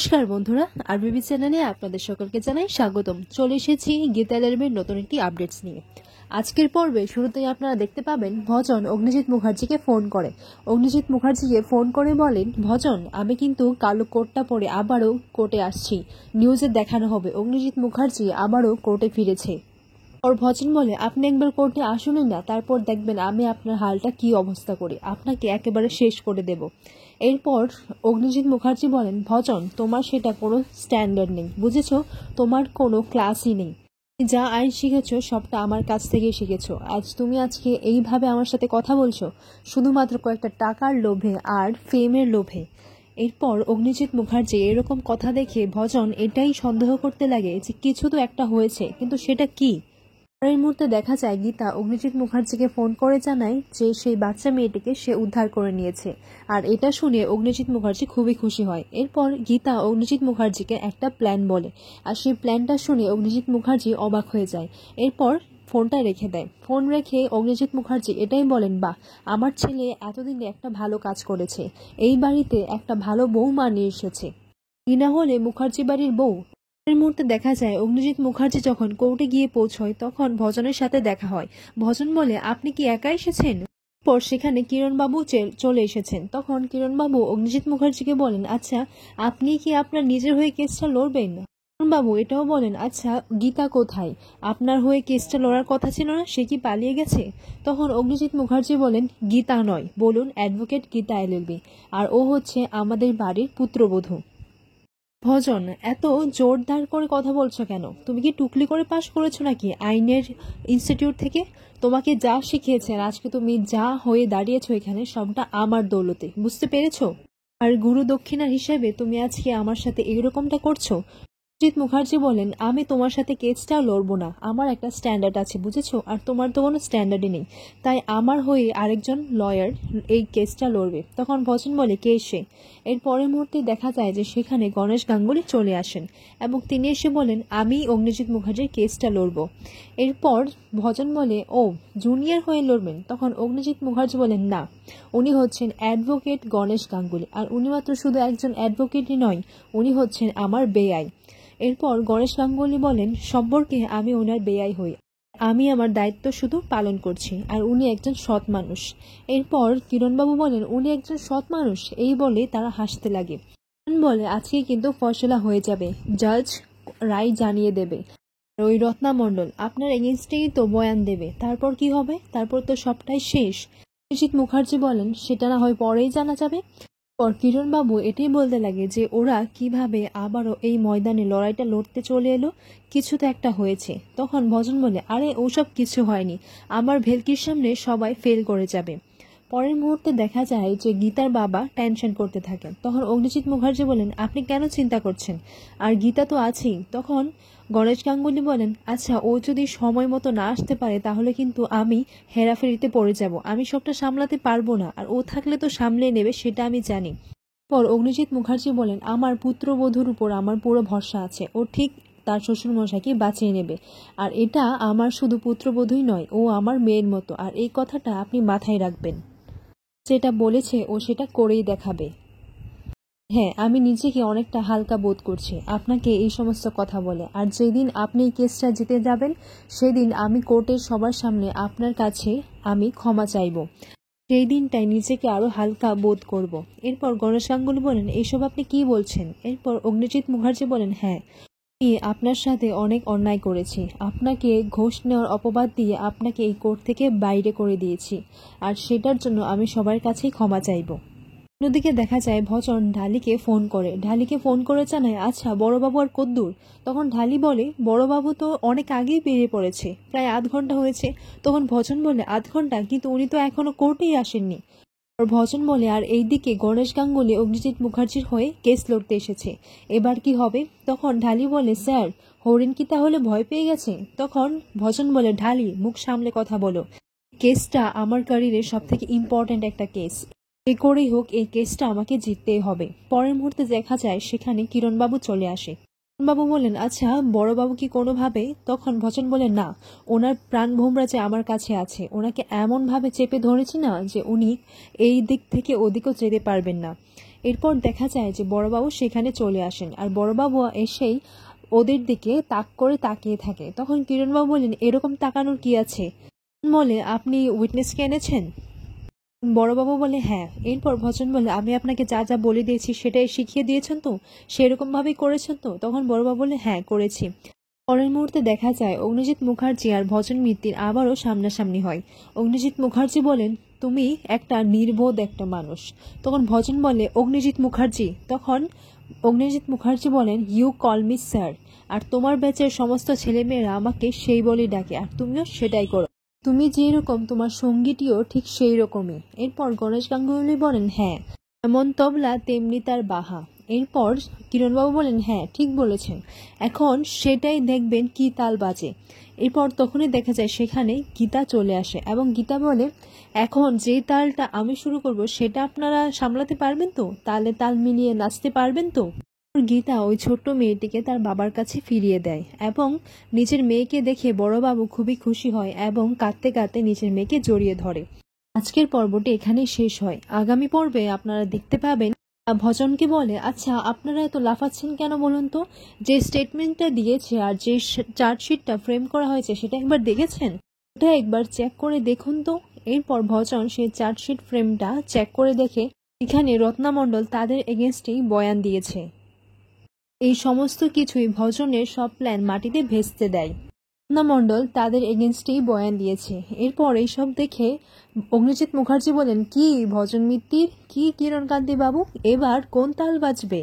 নমস্কার বন্ধুরা, আরবিবি চ্যানেলে আপনাদের সকলকে জানাই স্বাগতম। চলে এসেছি গীতা একাডেমির নতুন একটি আপডেটস নিয়ে। আজকের পর্বে শুরুতেই আপনারা দেখতে পাবেন ভজন অগ্নিজিৎ মুখার্জিকে ফোন করে। অগ্নিজিৎ মুখার্জিকে ফোন করে বলেন, ভজন, আমি কিন্তু কালো কোটটা পরে আবারও কোর্টে আসছি, নিউজে দেখানো হবে অগ্নিজিৎ মুখার্জি আবারও কোর্টে ফিরেছে। ওর ভজন বলে, আপনি একবার কোর্টে আসুনই না, তারপর দেখবেন আমি আপনার হালটা কি অবস্থা করি, আপনাকে একেবারে শেষ করে দেব। এরপর অগ্নিজিৎ মুখার্জি বলেন, ভজন, তোমার সেটা কোনো স্ট্যান্ডার্ড নেই, বুঝেছো? তোমার কোনো ক্লাসই নেই। যা আইন শিখেছো সবটা আমার কাছ থেকে শিখেছো। তুমি আজকে এইভাবে আমার সাথে কথা বলছো শুধুমাত্র কয়েকটা টাকার লোভে আর ফেমের লোভে। এরপর অগ্নিজিৎ মুখার্জি এরকম কথা দেখে ভজন এটাই সন্দেহ করতে লাগে যে কিছু তো একটা হয়েছে, কিন্তু সেটা কি। পরের মুহূর্তে দেখা যায় গীতা অগ্নিজিৎ মুখার্জিকে ফোন করে জানায় যে সেই বাচ্চা মেয়েটিকে সে উদ্ধার করে নিয়েছে। আর এটা শুনে অগ্নিজিৎ মুখার্জি খুবই খুশি হয়। এরপর গীতা অগ্নিজিৎ মুখার্জিকে একটা প্ল্যান বলে, আর সেই প্ল্যানটা শুনে অগ্নিজিৎ মুখার্জি অবাক হয়ে যায়। এরপর ফোনটা রেখে দেয়। ফোন রেখে অগ্নিজিৎ মুখার্জি এটাই বলেন, বাহ, আমার ছেলে এতদিনে একটা ভালো কাজ করেছে, এই বাড়িতে একটা ভালো বৌমা নিয়ে এসেছে, না হলে মুখার্জি বাড়ির বউ। এর মুহূর্তে দেখা যায় অগ্নিজিৎ মুখার্জি যখন কোর্টে গিয়ে পৌঁছয় তখন ভজনের সাথে দেখা হয়। ভজন বলে, আপনি কি একা এসেছেন? পর সেখানে কিরণবাবু চলে এসেছেন। তখন কিরণবাবু অগ্নিজিৎ মুখার্জিকে বলেন, আচ্ছা, আপনি কি আপনার নিজের হয়ে কেসটা লড়বেন? কিরণবাবু এটাও বলেন, আচ্ছা, গীতা কোথায়? আপনার হয়ে কেসটা লড়ার কথা ছিল না, সে কি পালিয়ে গেছে? তখন অগ্নিজিৎ মুখার্জি বলেন, গীতা নয়, বলুন অ্যাডভোকেট গীতা এলএলবি, আর ও হচ্ছে আমাদের বাড়ির পুত্রবধূ। ভজন, এত জোরদার করে কথা বলছো কেন? তুমি কি টুকলি করে পাশ করেছো নাকি আইনের ইনস্টিটিউট থেকে? তোমাকে যা শিখিয়েছেন, আজকে তুমি যা হয়ে দাঁড়িয়েছো এখানে, সবটা আমার দৌলতে, বুঝতে পেরেছো? আর গুরু দক্ষিণা হিসেবে তুমি আজকে আমার সাথে এরকমটা করছো। অজিত মুখার্জি বলেন, আমি তোমার সাথে কেসটাও লড়বো না, আমার একটা স্ট্যান্ডার্ড আছে, বুঝেছো? আর তোমার তো কোনো স্ট্যান্ডার্ডই নেই, তাই আমার হয়ে আরেকজন লয়ার এই কেসটা লড়বে। তখন ভজন বলে, কে সে? এর পরের মুহূর্তে দেখা যায় যে সেখানে গণেশ গাঙ্গুলি চলে আসেন এবং তিনি এসে বলেন, আমি অগ্নিজিৎ মুখার্জির কেসটা লড়বো। এরপর ভজন বলে, ও, জুনিয়র হয়ে লড়বেন? তখন অগ্নিজিৎ মুখার্জি বলেন, না, উনি হচ্ছেন অ্যাডভোকেট গণেশ গাঙ্গুলি, আর উনি মাত্র শুধু একজন অ্যাডভোকেটই নয়, উনি হচ্ছেন আমার বেআই। এরপর গণেশ গাঙ্গুলি বলেন, সম্পর্কে আমি ওনার বেআই হই, আমি আমার দায়িত্ব শুধু পালন করছি, আর উনি একজন সৎ মানুষ। এরপর কিরণবাবু বলেন, উনি একজন সৎ মানুষ, এই বলে তারা হাসতে লাগে। কিরণ বলে, আজকে কিন্তু ফয়সালা হয়ে যাবে, জাজ রায় জানিয়ে দেবে, ওই রত্না মণ্ডল আপনার এগেনস্টেই তো বয়ান দেবে, তারপর কি হবে? তারপর তো সবটাই শেষ। অভিজিৎ মুখার্জি বলেন, সেটা না হয় পরেই জানা যাবে। পর কিরণবাবু এটাই বলতে লাগে যে ওরা কিভাবে আবারও এই ময়দানে লড়াইটা লড়তে চলে এলো, কিছু তো একটা হয়েছে। তখন ভজন বলে, আরে ওসব কিছু হয়নি, আমার ভেলকির সামনে সবাই ফেল করে যাবে। পরের মুহূর্তে দেখা যায় যে গীতার বাবা টেনশন করতে থাকেন। তখন অগ্নিজিৎ মুখার্জি বলেন, আপনি কেন চিন্তা করছেন, আর গীতা তো আছেই। তখন গণেশ গাঙ্গুলি বলেন, আচ্ছা, ও যদি সময় মতো না আসতে পারে তাহলে কিন্তু আমি হেরাফেরিতে পড়ে যাব, আমি সবটা সামলাতে পারবো না, আর ও থাকলে তো সামলে নেবে, সেটা আমি জানি। পর অগ্নিজিৎ মুখার্জি বলেন, আমার পুত্রবধূর উপর আমার পুরো ভরসা আছে, ও ঠিক তার শ্বশুরমশাইকে বাঁচিয়ে নেবে, আর এটা আমার শুধু পুত্রবধূই নয়, ও আমার মেয়ের মতো, আর এই কথাটা আপনি মাথায় রাখবেন। যেটা বলেছে ও সেটা করেই দেখাবে। হ্যাঁ, আমি নিজেকে অনেকটা হালকা বোধ করছি আপনাকে এই সমস্ত কথা বলে, আর যেদিন আপনি এই কেসটা জিতে যাবেন সেদিন আমি কোর্টের সবার সামনে আপনার কাছে আমি ক্ষমা চাইব, সেই দিনটাই নিজেকে আরো হালকা বোধ করব। এরপর গণেশ গাঙ্গুলি বলেন, এইসব আপনি কি বলছেন? এরপর অগ্নিজিৎ মুখার্জি বলেন, হ্যাঁ, আমি আপনার সাথে অনেক অন্যায় করেছি, আপনাকে ঘোষ নেওয়ার অপবাদ দিয়ে আপনাকে এই কোর্ট থেকে বাইরে করে দিয়েছি, আর সেটার জন্য আমি সবার কাছেই ক্ষমা চাইব। অন্যদিকে দেখা যায় ভজন ঢালিকে ফোন করে জানায়, আচ্ছা, বড়বাবু আর কদ্দূর? তখন ঢালি বলে, বড়বাবু তো অনেক আগেই বেরিয়ে পড়েছে, প্রায় আধ ঘন্টা হয়েছে। তখন ভজন বলে, আধ ঘন্টা? কিন্তু উনি তো এখনো কোর্টেই আসেননি। আর ভজন বলে, আর এইদিকে গণেশ গাঙ্গুলি অগ্নিজিৎ মুখার্জির হয়ে কেস লড়তে এসেছে, এবার কি হবে? তখন ঢালি বলে, স্যার, হরিণ কি তাহলে ভয় পেয়ে গেছে? তখন ভজন বলে, ঢালি, মুখ সামলে কথা বলো, কেসটা আমার ক্যারিয়ারের সব থেকে ইম্পর্ট্যান্ট একটা কেস, যে করেই হোক এই কেসটা আমাকে জিততেই হবে। পরের মুহূর্তে দেখা যায় সেখানে কিরণবাবু চলে আসে। কিরণবাবু বলেন, আচ্ছা, বড়বাবু কি কোনোভাবে? তখন ভজন বলে, না, ওনার প্রাণভোমরা যে আমার কাছে আছে, ওনাকে এমনভাবে চেপে ধরেছি না যে উনি এই দিক থেকে ওদিকেও যেতে পারবেন না। এরপর দেখা যায় যে বড়বাবু সেখানে চলে আসেন, আর বড়বাবু এসেই ওদের দিকে তাক করে তাকিয়ে থাকে। তখন কিরণবাবু বলেন, এরকম তাকানোর কি আছে? বলে, আপনি উইটনেসকে এনেছেন? বড়বাবু বলে, হ্যাঁ। এরপর ভজন বলে, আমি আপনাকে যা যা বলে দিয়েছি সেটাই শিখিয়ে দিয়েছেন তো, সেরকম ভাবেই করেছেন তো? তখন বড়বাবু বলে, হ্যাঁ করেছি। পরের মুহূর্তে দেখা যায় অগ্নিজিৎ মুখার্জি আর ভজন মিত্তির আবারও সামনাসামনি হয়। অগ্নিজিৎ মুখার্জি বলেন, তুমি একটা নির্বোধ একটা মানুষ। তখন ভজন বলে, অগ্নিজিৎ মুখার্জি? তখন অগ্নিজিৎ মুখার্জি বলেন, ইউ কল মি স্যার, আর তোমার ব্যাচের সমস্ত ছেলেমেয়েরা আমাকে সেই বলেই ডাকে, আর তুমিও সেটাই করো। তুমি যেরকম তোমার সঙ্গীটিও ঠিক সেই রকমই। এরপর গণেশ গাঙ্গুলি বলেন, হ্যাঁ, এমন তবলা তেমনি তার বাহা। এরপর কিরণবাবু বলেন, হ্যাঁ ঠিক বলেছেন, এখন সেটাই দেখবেন কি তাল বাজে। এরপর তখনই দেখা যায় সেখানে গীতা চলে আসে এবং গীতা বলে, এখন যে তালটা আমি শুরু করব সেটা আপনারা সামলাতে পারবেন তো? তালে তাল মিলিয়ে নাচতে পারবেন তো? গীতা ওই ছোট্ট মেয়েটিকে তার বাবার কাছে ফিরিয়ে দেয় এবং নিজের মেয়েকে দেখে বড়বাবু খুবই খুশি হয় এবং কাঁদতে কাঁদতে নিজের মেয়েকে জড়িয়ে ধরে। আজকের পর্বটি এখানেই শেষ হয়। আগামী পর্বে আপনারা দেখতে পাবেন ভজনকে বলে, আচ্ছা আপনারা এত লাফাচ্ছেন কেন বলুন তো? যে স্টেটমেন্টটা দিয়েছে আর যে চার্জশিটটা ফ্রেম করা হয়েছে সেটা একবার দেখেছেন? ওটা একবার চেক করে দেখুন তো। এরপর ভজন সেই চার্জশিট ফ্রেমটা চেক করে দেখে এখানে রত্নামণ্ডল তাদের এগেনস্টেই বয়ান দিয়েছে। এই সমস্ত কিছুই ভজনের সব প্ল্যান মাটিতে ভেস্তে দেয়। রত্নামণ্ডল তাদের এগেনস্টেই বয়ান দিয়েছে। এরপর এইসব দেখে অগ্নিজিৎ মুখার্জি বলেন, কি ভজন মিত্তির, কি কিরণকান্তি বাবু, এবার কোন তাল বাজবে?